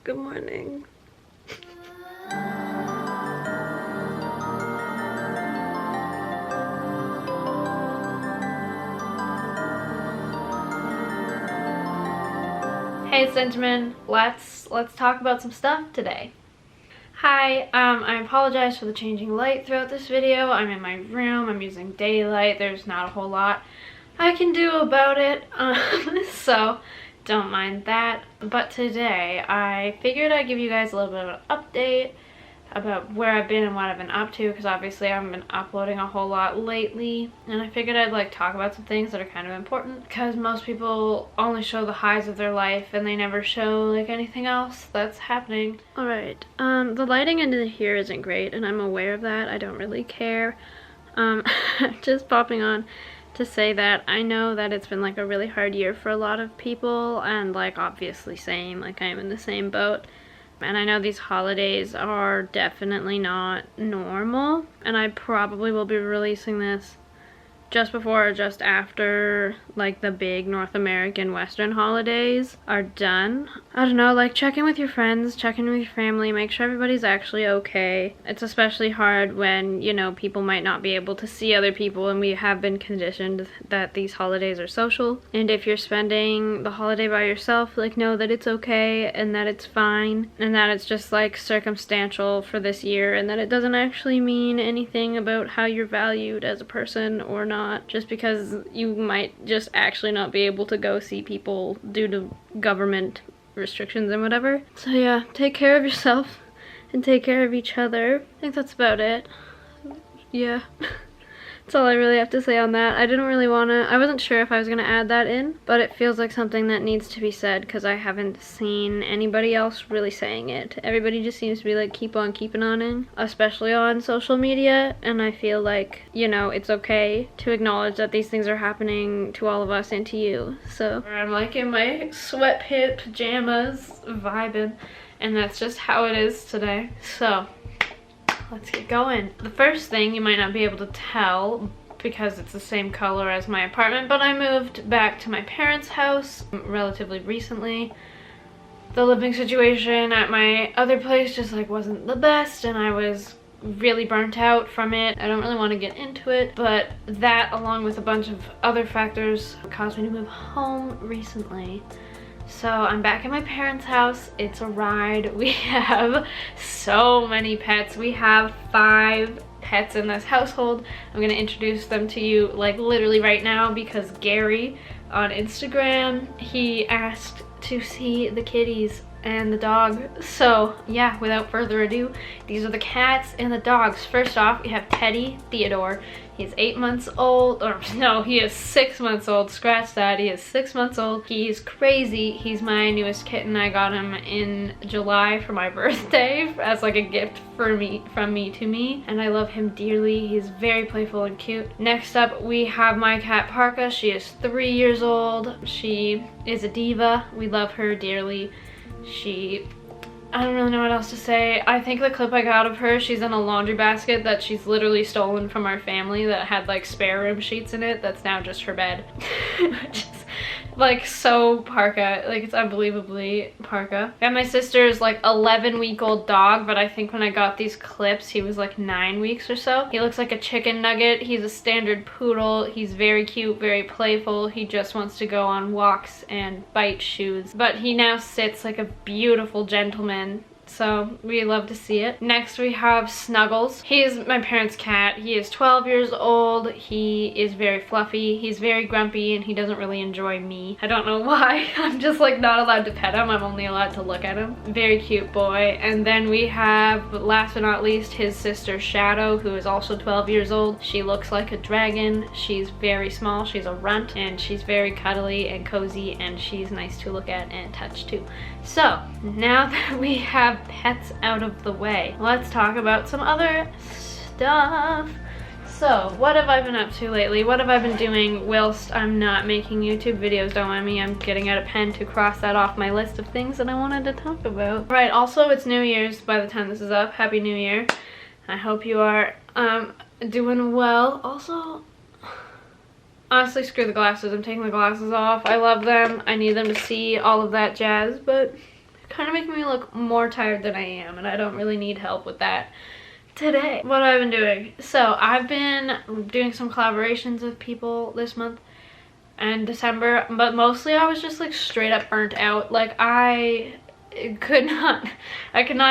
Good morning. Hey, it's Denjamin. Let's talk about some stuff today. Hi, I apologize for the changing light throughout this video. I'm in my room, I'm using daylight, there's not a whole lot I can do about it, so don't mind that. But today, I figured I'd give you guys a little bit of an update about where I've been and what I've been up to, because obviously I haven't been uploading a whole lot lately, and I figured I'd like talk about some things that are kind of important, because most people only show the highs of their life and they never show like anything else that's happening. Alright, the lighting in here isn't great and I'm aware of that. I don't really care. Just popping on to say that I know that it's been like a really hard year for a lot of people, and like obviously same, like I am in the same boat. And I know these holidays are definitely not normal, and I probably will be releasing this just before or just after like the big North American Western holidays are done. I don't know, like check in with your friends, check in with your family, make sure everybody's actually okay. It's especially hard when, you know, people might not be able to see other people, and we have been conditioned that these holidays are social. And if you're spending the holiday by yourself, like know that it's okay and that it's fine and that it's just like circumstantial for this year, and that it doesn't actually mean anything about how you're valued as a person or not, just because you might just actually not be able to go see people due to government restrictions and whatever. So yeah, take care of yourself and take care of each other. I think that's about it. Yeah. That's all I really have to say on that. I wasn't sure if I was gonna add that in, but it feels like something that needs to be said because I haven't seen anybody else really saying it. Everybody just seems to be like keep on keeping on in, especially on social media, and I feel like, you know, it's okay to acknowledge that these things are happening to all of us and to you. So I'm like in my sweatpants, pajamas, vibing, and that's just how it is today. So let's get going. The first thing, you might not be able to tell because it's the same color as my apartment, but I moved back to my parents' house relatively recently. The living situation at my other place just like wasn't the best, and I was really burnt out from it. I don't really want to get into it, but that along with a bunch of other factors caused me to move home recently. So I'm back at my parents' house. It's a ride. We have so many pets. We have 5 pets in this household. I'm gonna introduce them to you like literally right now because Gary on Instagram, he asked to see the kitties and the dog. So yeah, without further ado, these are the cats and the dogs. First off, we have Teddy Theodore. He's 8 months old, or no, he is 6 months old. Scratch that, he is 6 months old. He's crazy. He's my newest kitten. I got him in July for my birthday as like a gift from me to me, and I love him dearly. He's very playful and cute. Next up, we have my cat Parka. She is 3 years old. She is a diva. We love her dearly. I don't really know what else to say. I think the clip I got of her, she's in a laundry basket that she's literally stolen from our family that had like spare room sheets in it. That's now just her bed. Which is like so Parka, like it's unbelievably Parka. And my sister's like 11-week-old dog, but I think when I got these clips he was like 9 weeks or so. He looks like a chicken nugget. He's a standard poodle. He's very cute, very playful. He just wants to go on walks and bite shoes, but he now sits like a beautiful gentleman. So we love to see it. Next we have Snuggles. He is my parents' cat. He is 12 years old. He is very fluffy. He's very grumpy and he doesn't really enjoy me. I don't know why. I'm just like not allowed to pet him. I'm only allowed to look at him. Very cute boy. And then we have, last but not least, his sister Shadow, who is also 12 years old. She looks like a dragon. She's very small. She's a runt, and she's very cuddly and cozy, and she's nice to look at and touch too. So now that we have pets out of the way, let's talk about some other stuff. So what have I been up to lately? What have I been doing whilst I'm not making YouTube videos? Don't mind me, I'm getting out a pen to cross that off my list of things that I wanted to talk about. Right, also it's New Year's by the time this is up. Happy New Year. I hope you are doing well. Also, honestly, screw the glasses. I'm taking the glasses off. I love them. I need them to see all of that jazz, but kind of making me look more tired than I am, and I don't really need help with that today. What have I been doing? So I've been doing some collaborations with people this month and December, but mostly I was just like straight up burnt out. Like I could not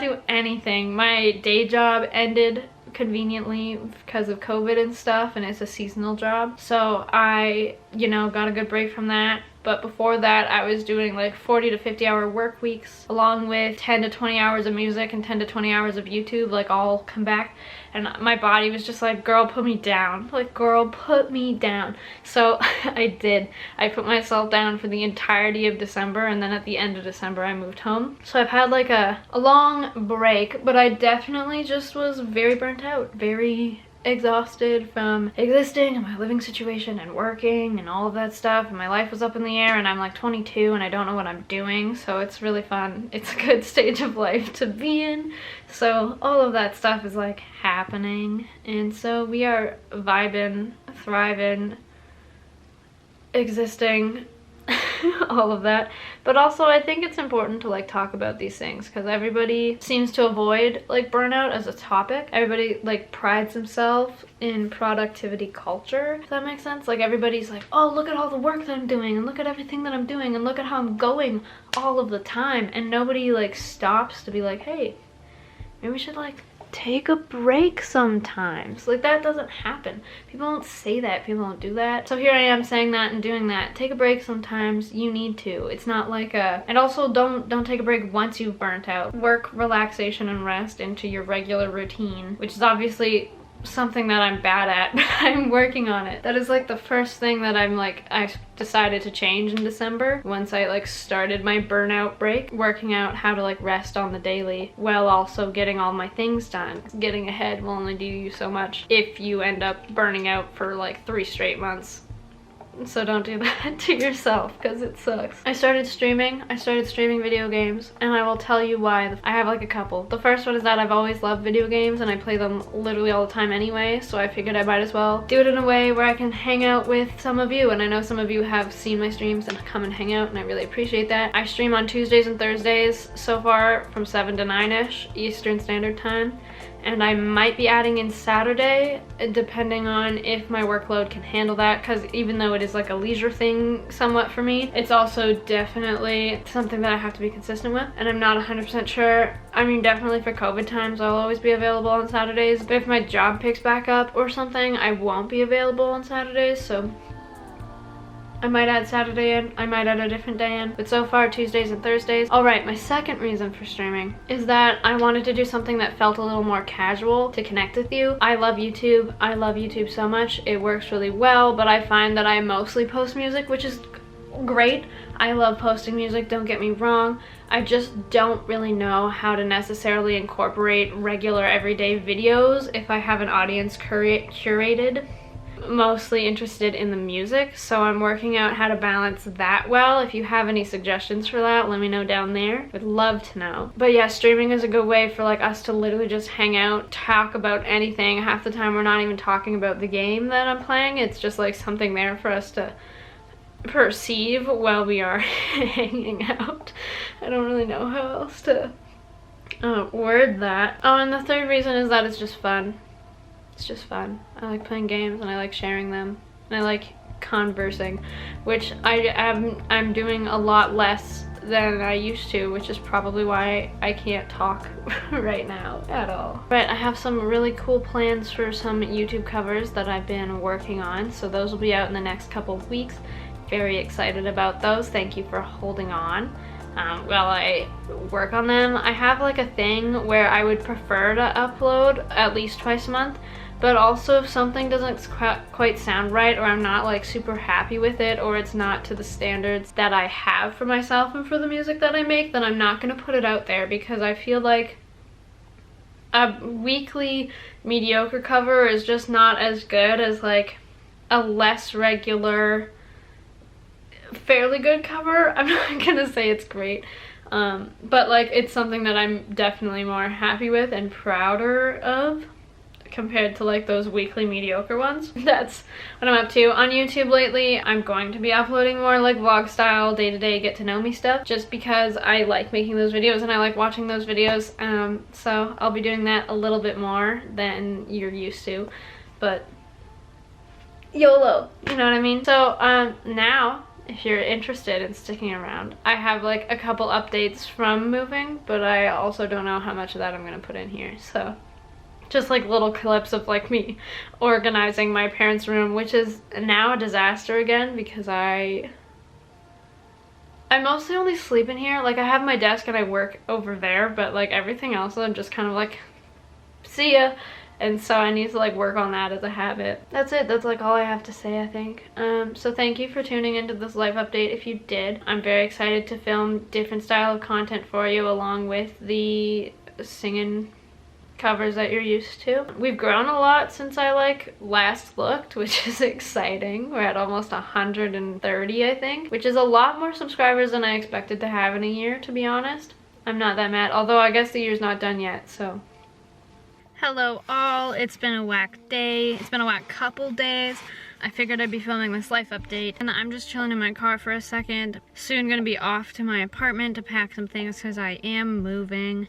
do anything. My day job ended conveniently because of COVID and stuff, and it's a seasonal job, so I, you know, got a good break from that. But before that, I was doing like 40 to 50 hour work weeks, along with 10 to 20 hours of music and 10 to 20 hours of YouTube, like all come back. And my body was just like, girl, put me down. Like, girl, put me down. So I did. I put myself down for the entirety of December, and then at the end of December, I moved home. So I've had like a long break, but I definitely just was very burnt out, very exhausted from existing in my living situation and working and all of that stuff, and my life was up in the air, and I'm like 22 and I don't know what I'm doing, so it's really fun. It's a good stage of life to be in, so all of that stuff is like happening, and so we are vibing, thriving, existing, all of that. But also I think it's important to like talk about these things, because everybody seems to avoid like burnout as a topic. Everybody like prides themselves in productivity culture, if that makes sense. Like everybody's like, oh, look at all the work that I'm doing, and look at everything that I'm doing, and look at how I'm going all of the time, and nobody like stops to be like, hey, maybe we should like take a break sometimes. Like that doesn't happen. People don't say that. People don't do that. So here I am saying that and doing that. Take a break sometimes. You need to. It's not like a... And also don't take a break once you've burnt out. Work relaxation and rest into your regular routine, which is obviously something that I'm bad at, but I'm working on it. That is like the first thing that I decided to change in December, once I like started my burnout break, working out how to like rest on the daily while also getting all my things done. Getting ahead will only do you so much if you end up burning out for like 3 straight months. So don't do that to yourself, because it sucks. I started streaming video games, and I will tell you why. I have like a couple. The first one is that I've always loved video games, and I play them literally all the time anyway, so I figured I might as well do it in a way where I can hang out with some of you, and I know some of you have seen my streams and come and hang out, and I really appreciate that. I stream on Tuesdays and Thursdays so far from 7 to 9ish Eastern Standard Time. And I might be adding in Saturday, depending on if my workload can handle that, because even though it is like a leisure thing somewhat for me, it's also definitely something that I have to be consistent with, and I'm not 100% sure. I mean, definitely for COVID times, I'll always be available on Saturdays, but if my job picks back up or something, I won't be available on Saturdays, so I might add Saturday in, I might add a different day in, but so far Tuesdays and Thursdays. Alright, my second reason for streaming is that I wanted to do something that felt a little more casual to connect with you. I love YouTube. I love YouTube so much. It works really well, but I find that I mostly post music, which is great. I love posting music, don't get me wrong. I just don't really know how to necessarily incorporate regular everyday videos if I have an audience curated. Mostly interested in the music, so I'm working out how to balance that well. If you have any suggestions for that, let me know down there. Would love to know. But yeah, streaming is a good way for like us to literally just hang out, talk about anything. Half the time we're not even talking about the game that I'm playing. It's just like something there for us to perceive while we are hanging out. I don't really know how else to word that. Oh, and the third reason is that it's just fun. It's just fun. I like playing games, and I like sharing them, and I like conversing, which I'm doing a lot less than I used to, which is probably why I can't talk right now at all. But I have some really cool plans for some YouTube covers that I've been working on, so those will be out in the next couple of weeks. Very excited about those. Thank you for holding on while I work on them. I have like a thing where I would prefer to upload at least twice a month, but also if something doesn't quite sound right, or I'm not like super happy with it, or it's not to the standards that I have for myself and for the music that I make, then I'm not gonna put it out there, because I feel like a weekly mediocre cover is just not as good as like a less regular, fairly good cover. I'm not gonna say it's great, but like it's something that I'm definitely more happy with and prouder of, compared to like those weekly mediocre ones. That's what I'm up to. On YouTube lately, I'm going to be uploading more like vlog style, day-to-day get to know me stuff, just because I like making those videos and I like watching those videos. So I'll be doing that a little bit more than you're used to, but YOLO, you know what I mean? So now, if you're interested in sticking around, I have like a couple updates from moving, but I also don't know how much of that I'm gonna put in here. So just like little clips of like me organizing my parents' room, which is now a disaster again because I mostly only sleep in here. Like I have my desk and I work over there, but like everything else I'm just kind of like, see ya. And so I need to like work on that as a habit. That's it. That's like all I have to say, I think. So thank you for tuning into this life update if you did. I'm very excited to film different style of content for you along with the singing covers that you're used to. We've grown a lot since I like last looked, which is exciting. We're at almost 130, I think, which is a lot more subscribers than I expected to have in a year, to be honest. I'm not that mad, although I guess the year's not done yet, so. Hello all, it's been a whack day. It's been a whack couple days. I figured I'd be filming this life update and I'm just chilling in my car for a second. Soon gonna be off to my apartment to pack some things because I am moving.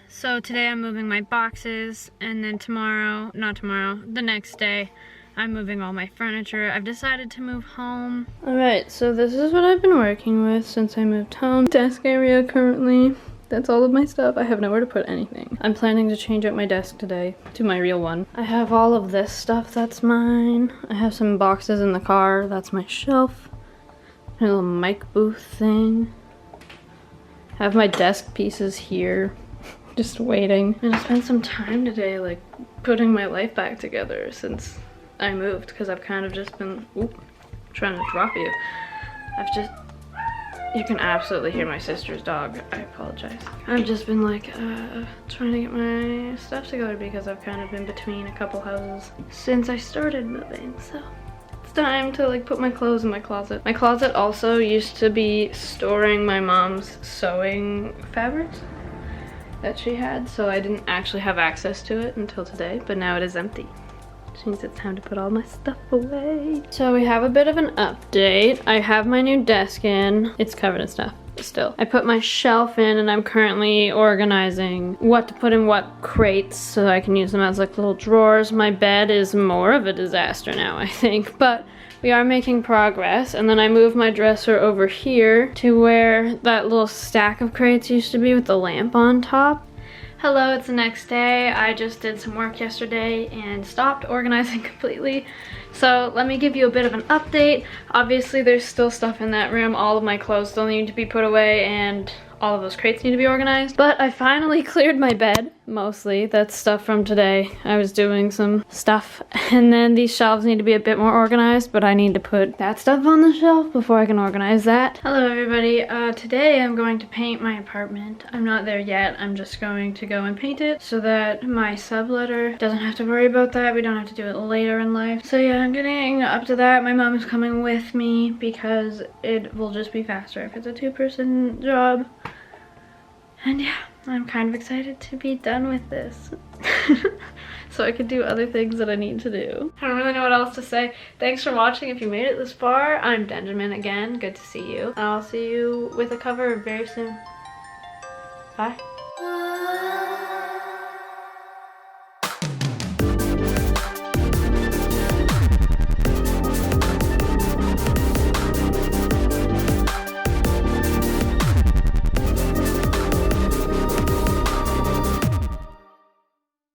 So today I'm moving my boxes and then the next day I'm moving all my furniture. I've decided to move home. Alright, so this is what I've been working with since I moved home. Desk area currently. That's all of my stuff. I have nowhere to put anything. I'm planning to change out my desk today to my real one. I have all of this stuff that's mine. I have some boxes in the car. That's my shelf. A little mic booth thing. I have my desk pieces here. Just waiting. I'm gonna spend some time today like putting my life back together since I moved, because I've kind of just been trying to drop you. You can absolutely hear my sister's dog. I apologize. I've just been like trying to get my stuff together because I've kind of been between a couple houses since I started moving. So it's time to like put my clothes in my closet. My closet also used to be storing my mom's sewing fabrics that she had, so I didn't actually have access to it until today, but now it is empty. Which means it's time to put all my stuff away. So we have a bit of an update. I have my new desk in. It's covered in stuff, but still. I put my shelf in and I'm currently organizing what to put in what crates so I can use them as like little drawers. My bed is more of a disaster now, I think, but we are making progress. And then I moved my dresser over here to where that little stack of crates used to be with the lamp on top. Hello, it's the next day. I just did some work yesterday and stopped organizing completely. So let me give you a bit of an update. Obviously there's still stuff in that room. All of my clothes still need to be put away and all of those crates need to be organized. But I finally cleared my bed, mostly. That's stuff from today. I was doing some stuff. And then these shelves need to be a bit more organized, but I need to put that stuff on the shelf before I can organize that. Hello everybody. Today I'm going to paint my apartment. I'm not there yet. I'm just going to go and paint it so that my subletter doesn't have to worry about that. We don't have to do it later in life. So yeah, I'm getting up to that. My mom is coming with me because it will just be faster if it's a two-person job. And yeah, I'm kind of excited to be done with this. So I can do other things that I need to do. I don't really know what else to say. Thanks for watching if you made it this far. I'm Denjamin again. Good to see you. I'll see you with a cover very soon. Bye.